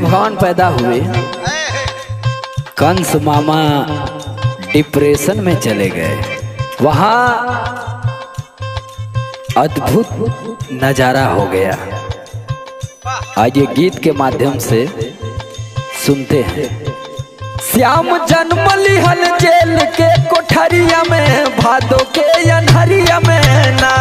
भगवान पैदा हुए, कंस मामा डिप्रेशन में चले गए। वहां अद्भुत नजारा हो गया। आज ये गीत के माध्यम से सुनते हैं। श्याम जन्म लिहल जेल के कोठरिया में, भादो के अनहरिया में ना